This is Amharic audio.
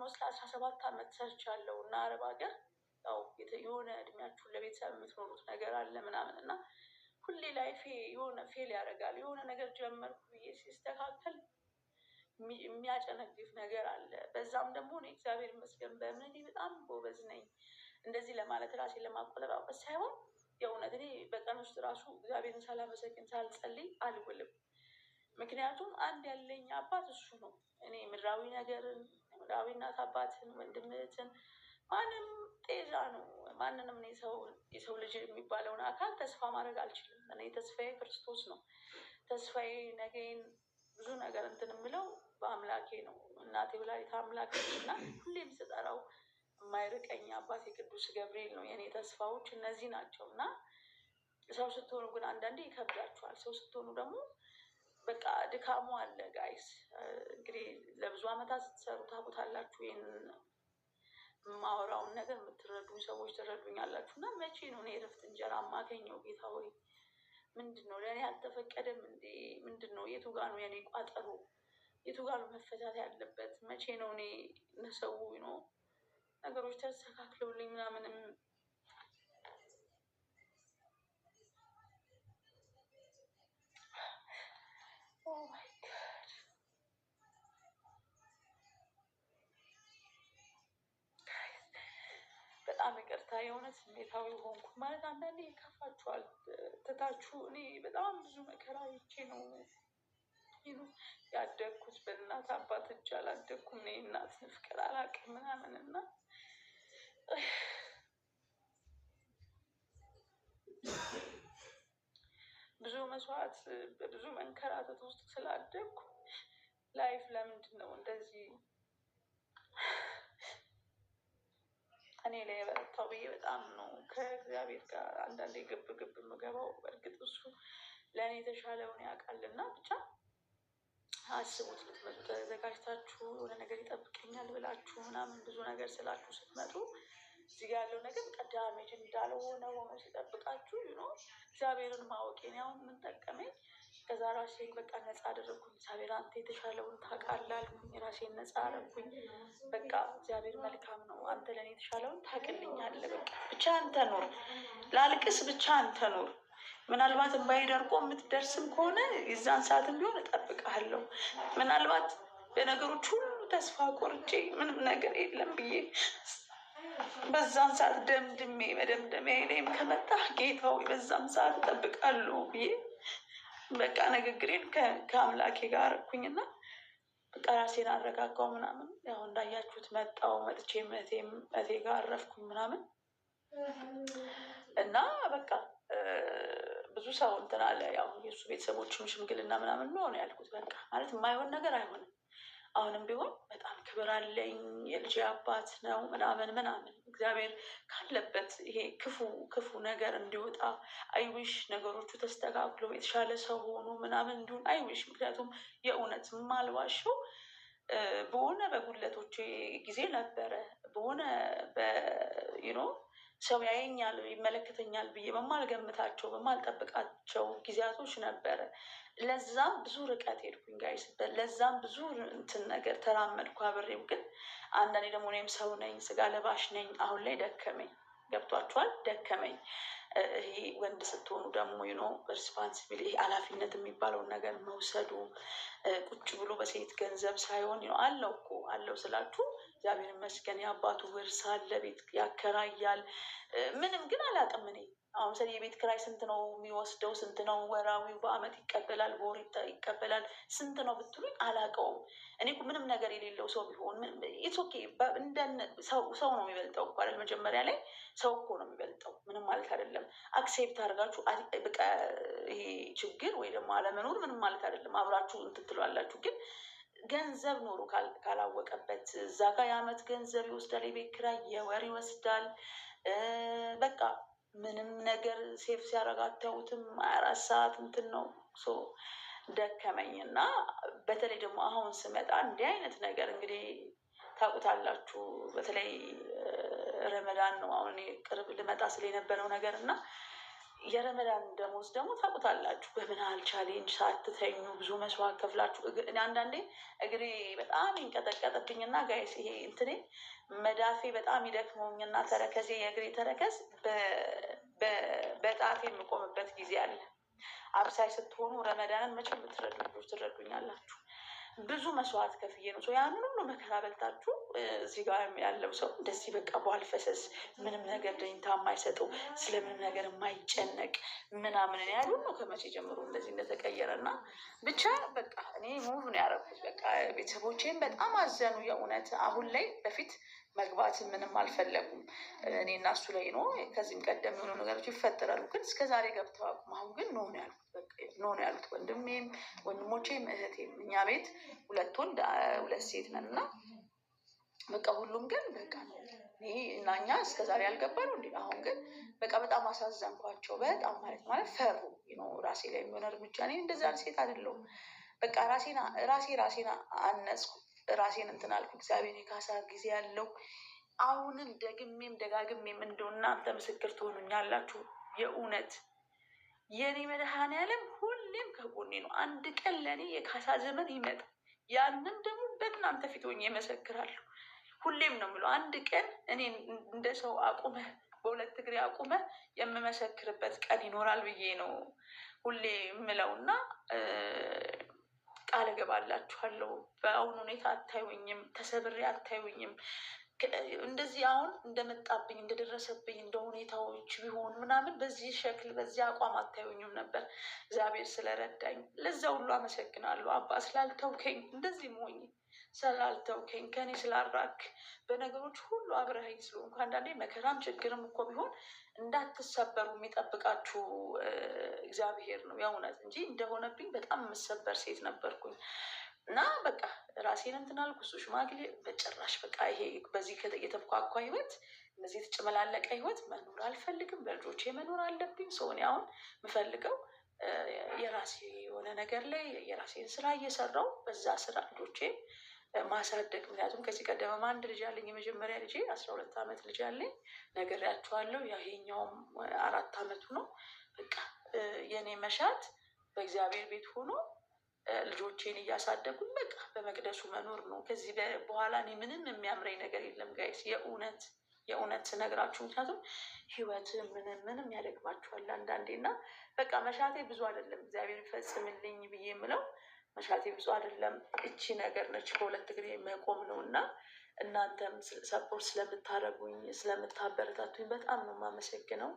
ኦልሞስት 17 ዓመት ሰርቻለሁ እና አረብ ሀገር ያው የሆነ እድሜያችሁን ለቤተሰብ የምትኖሩት ነገር አለ ምናምን እና ሁሌ ላይፌ የሆነ ፌል ያደርጋል። የሆነ ነገር ጀመርኩ ብዬ ሲስተካከል የሚያጨነግፍ ነገር አለ። በዛም ደግሞ እኔ እግዚአብሔር ይመስገን በእምነቴ በጣም ጎበዝ ነኝ። እንደዚህ ለማለት ራሴን ለማቆለባበስ ሳይሆን የእውነት እኔ በቀን ውስጥ ራሱ እግዚአብሔርን ሳላመሰግን ሳልጸልይ አልውልም። ምክንያቱም አንድ ያለኝ አባት እሱ ነው። እኔ ምድራዊ ነገርን ምድራዊ እናት አባትን ወንድም እህትን ማንም ጤዛ ነው። ማንንም እኔ የሰው ልጅ የሚባለውን አካል ተስፋ ማድረግ አልችልም። እኔ ተስፋዬ ክርስቶስ ነው። ተስፋዬ ነገን ብዙ ነገር እንትን የምለው በአምላኬ ነው። እናቴ ወላዲተ አምላክ እና ሁሌም ስጠራው የማይርቀኝ አባቴ ቅዱስ ገብርኤል ነው። የኔ ተስፋዎች እነዚህ ናቸው። እና ሰው ስትሆኑ ግን አንዳንዴ ይከብዳችኋል። ሰው ስትሆኑ ደግሞ በቃ ድካሙ አለ ጋይስ። እንግዲህ ለብዙ ዓመታት ስትሰሩ ታውቁታላችሁ። ይሄንን የማወራውን ነገር የምትረዱኝ ሰዎች ትረዱኛላችሁ። እና መቼ ነው እኔ እረፍት እንጀራ የማገኘው? ጌታ ሆይ ምንድን ነው ለእኔ አልተፈቀደም እንዴ? ምንድን ነው? የቱ ጋር ነው የኔ ቋጠሮ? የቱ ጋር ነው መፈታት ያለበት? መቼ ነው እኔ ለሰው ነው ነገሮች ተስተካክለውልኝ ምናምንም ኦ ማይ ጋድ በጣም ይቅርታ፣ የእውነት ስሜታዊ ሆንኩ። ማለት አንዳንዴ ይከፋችኋል ትታችሁ። እኔ በጣም ብዙ መከራ አይቼ ነው ያደግኩት። በእናት አባት እጅ አላደግኩም። እኔ እናት ፍቅር አላውቅም ምናምን እና ብዙ መስዋዕት በብዙ መንከራተት ውስጥ ስላደግኩ ላይፍ ለምንድን ነው እንደዚህ እኔ ላይ የበረታው ብዬ በጣም ነው ከእግዚአብሔር ጋር አንዳንዴ ግብ የምገባው። በእርግጥ እሱ ለእኔ የተሻለውን ያውቃልና ብቻ አስቡት። ልትመጡ ተዘጋጅታችሁ የሆነ ነገር ይጠብቀኛል ብላችሁ ምናምን ብዙ ነገር ስላችሁ ስትመጡ እዚህ ጋር ያለው ነገር ቀዳሜጅ እንዳልሆነ ሆኖ ሲጠብቃችሁ እግዚአብሔርን ማወቄን አሁን ምን ጠቀመኝ? ከዛ ራሴን በቃ ነፃ አደረግኩኝ። እግዚአብሔር አንተ የተሻለውን ታውቃለህ አልኩኝ። ራሴን ነፃ አደረግኩኝ። በቃ እግዚአብሔር መልካም ነው፣ አንተ ለእኔ የተሻለውን ታውቅልኛለህ። በቃ ብቻ አንተ ኑር፣ ላልቅስ ብቻ አንተ ኑር። ምናልባት እምባዬ ደርቆ የምትደርስም ከሆነ የዛን ሰዓትም ቢሆን እጠብቅሃለሁ። ምናልባት በነገሮች ሁሉ ተስፋ ቆርጬ ምንም ነገር የለም ብዬ በዛን ሰዓት ደምድሜ መደምደሚያ ላይም ከመጣ ጌታው በዛን ሰዓት እጠብቃለሁ ብዬ በቃ ንግግሬን ከአምላኬ ጋር አደረኩኝና በቃ ራሴን አረጋጋው ምናምን። ያው እንዳያችሁት መጥቼ እቴ ጋር አረፍኩኝ ምናምን እና በቃ ብዙ ሰው እንትን አለ። ያው የእሱ ቤተሰቦችም ሽምግልና ምናምን ነው ያልኩት። በቃ ማለት የማይሆን ነገር አይሆንም። አሁንም ቢሆን በጣም ክብር አለኝ። የልጄ አባት ነው ምናምን እግዚአብሔር ካለበት ይሄ ክፉ ነገር እንዲወጣ አይዊሽ። ነገሮቹ ተስተካክሎ የተሻለ ሰው ሆኖ ምናምን እንዲሆን አይዊሽ። ምክንያቱም የእውነት ማልዋሸው በሆነ በጉለቶቼ ጊዜ ነበረ በሆነ ሰው ያየኛል ይመለከተኛል ብዬ በማልገምታቸው በማልጠብቃቸው ጊዜያቶች ነበረ። ለዛም ብዙ ርቀት ሄድኩኝ ጋይስ። ለዛም ብዙ እንትን ነገር ተራመድኩ አብሬው። ግን አንዳንዴ ደግሞ እኔም ሰው ነኝ፣ ስጋ ለባሽ ነኝ። አሁን ላይ ደከመኝ። ገብቷችኋል? ደከመኝ። ይሄ ወንድ ስትሆኑ ደግሞ ሪስፓንሲቢሊ ይሄ ኃላፊነት የሚባለውን ነገር መውሰዱ ቁጭ ብሎ በሴት ገንዘብ ሳይሆን አለው ስላችሁ እግዚአብሔር ይመስገን የአባቱ ውርስ አለ፣ ቤት ያከራያል ምንም። ግን አላውቅም እኔ አሁን የቤት ኪራይ ስንት ነው የሚወስደው? ስንት ነው ወራዊው? በአመት ይቀበላል? በወር ይቀበላል? ስንት ነው ብትሉኝ አላውቀውም። እኔ ምንም ነገር የሌለው ሰው ቢሆን ኢትስ ኦኬ። ሰው ነው የሚበልጠው እኮ አይደል? መጀመሪያ ላይ ሰው እኮ ነው የሚበልጠው። ምንም ማለት አይደለም። አክሴፕት አድርጋችሁ በቃ ይሄ ችግር ወይ ደግሞ አለመኖር ምንም ማለት አይደለም። አብራችሁ እንትን ትሏላችሁ። ግን ገንዘብ ኖሮ ካላወቀበት እዛ ጋር የአመት ገንዘብ ይወስዳል፣ የቤት ኪራይ የወር ይወስዳል። በቃ ምንም ነገር ሴፍ ሲያደርግ አታዩትም። 24 ሰዓት እንትን ነው። ደከመኝ እና በተለይ ደግሞ አሁን ስመጣ እንዲህ አይነት ነገር እንግዲህ ታውቁታላችሁ። በተለይ ረመዳን ነው አሁን ቅርብ ልመጣ ስለነበረው ነገር እና የረመዳን ደሞዝ ደግሞ ታውቁታላችሁ። በምን ያህል ቻሌንጅ ሳትተኙ ብዙ መስዋዕት ከፍላችሁ አንዳንዴ እግሬ በጣም ይንቀጠቀጥብኝና ጋይስ ይሄ እንትኔ መዳፌ በጣም ይደክመውኝና ተረከዜ የእግሬ ተረከዝ በጣቴ የምቆምበት ጊዜ አለ። አብሳይ ስትሆኑ ረመዳንን መቼም የምትረዱ ልጆች ትረዱኛላችሁ። ብዙ መስዋዕት ከፍዬ ነው ያንን ሁሉ መከራ በልታችሁ እዚህ ጋር ያለው ሰው እንደዚህ በቃ በኋላ ፈሰስ ምንም ነገር ደኝታ የማይሰጠው ስለምንም ነገር የማይጨነቅ ምናምን ያሉ ነው። ከመቼ ጀምሮ እንደዚህ እንደተቀየረ እና ብቻ በቃ እኔ ሙቭ ነው ያደረኩት። በቃ ቤተሰቦቼም በጣም አዘኑ የእውነት። አሁን ላይ በፊት መግባት ምንም አልፈለጉም። እኔ እና እሱ ላይ ነው። ከዚህም ቀደም የሆኑ ነገሮች ይፈጠራሉ፣ ግን እስከዛሬ ገብተው አቁም። አሁን ግን ኖ ነው ያሉት። ኖ ነው ያሉት ወንድሜም ወንድሞቼም እህቴም። እኛ ቤት 2 ወንድ 2 ሴት ነን እና በቃ ሁሉም ግን በቃ ነው ይሄ እና እኛ እስከዛሬ ያልገባ ነው እንዴ። አሁን ግን በቃ በጣም አሳዘንኳቸው። በጣም ማለት ፈሩ ነው ራሴ ላይ የሚሆነ እርምጃ። እኔ እንደዛ ሴት አይደለሁም። በቃ ራሴን አነጽኩ፣ ራሴን እንትን አልኩ። እግዚአብሔር የካሳ ጊዜ ያለው አሁንም ደግሜም ደጋግሜም እንደው እናንተ ምስክር ትሆኑኛላችሁ። የእውነት የኔ መድኃኔዓለም ሁሌም ከጎኔ ነው። አንድ ቀን ለእኔ የካሳ ዘመን ይመጣ፣ ያንን ደግሞ በእናንተ ፊት ሆኜ እመሰክራለሁ። ሁሌም ነው የምለው አንድ ቀን እኔ እንደ ሰው አቁመህ በ2 እግሬ አቁመህ የምመሰክርበት ቀን ይኖራል ብዬ ነው ሁሌ የምለው እና ቃል እገባላችኋለሁ። በአሁኑ ሁኔታ አታዩኝም፣ ተሰብሬ አታዩኝም። እንደዚህ አሁን እንደመጣብኝ እንደደረሰብኝ እንደ ሁኔታዎች ቢሆን ምናምን በዚህ ሸክል በዚህ አቋም አታዩኝም ነበር። እግዚአብሔር ስለረዳኝ ለዛ ሁሉ አመሰግናለሁ። አባ ስላልተውከኝ፣ እንደዚህ ሞኝ ስላልተውከኝ፣ ከኔ ስላራክ፣ በነገሮች ሁሉ አብረኸኝ ስለሆንኩ። አንዳንዴ መከራም ችግርም እኮ ቢሆን እንዳትሰበሩ የሚጠብቃችሁ እግዚአብሔር ነው የእውነት እንጂ እንደሆነብኝ በጣም የምሰበር ሴት ነበርኩኝ። እና በቃ ራሴን እንትን አልኩ። እሱ ሽማግሌ በጭራሽ በቃ ይሄ በዚህ የተብኳኳ ህይወት፣ እነዚህ የተጨመላለቀ ህይወት መኖር አልፈልግም። በልጆቼ መኖር አለብኝ። ሰው እኔ አሁን የምፈልገው የራሴ የሆነ ነገር ላይ የራሴን ስራ እየሰራው በዛ ስራ ልጆቼ ማሳደግ። ምክንያቱም ከዚህ ቀደም አንድ ልጅ አለኝ፣ የመጀመሪያ ልጄ 12 ዓመት ልጅ አለኝ፣ ነግሬያቸዋለሁ። ይሄኛውም 4 ዓመቱ ነው። በቃ የኔ መሻት በእግዚአብሔር ቤት ሆኖ ልጆቼን እያሳደጉኝ በቃ በመቅደሱ መኖር ነው። ከዚህ በኋላ እኔ ምንም የሚያምረኝ ነገር የለም ጋይስ፣ የእውነት ስነግራችሁ። ምክንያቱም ህይወት ምንም ያደግማችኋል አንዳንዴ እና በቃ መሻቴ ብዙ አይደለም፣ እግዚአብሔር ይፈጽምልኝ ብዬ የምለው መሻቴ ብዙ አይደለም። እቺ ነገር ነች፣ በ2 እግሬ መቆም ነው እና እናንተም ሰፖርት ስለምታደርጉኝ ስለምታበረታቱኝ በጣም ነው የማመሰግነው።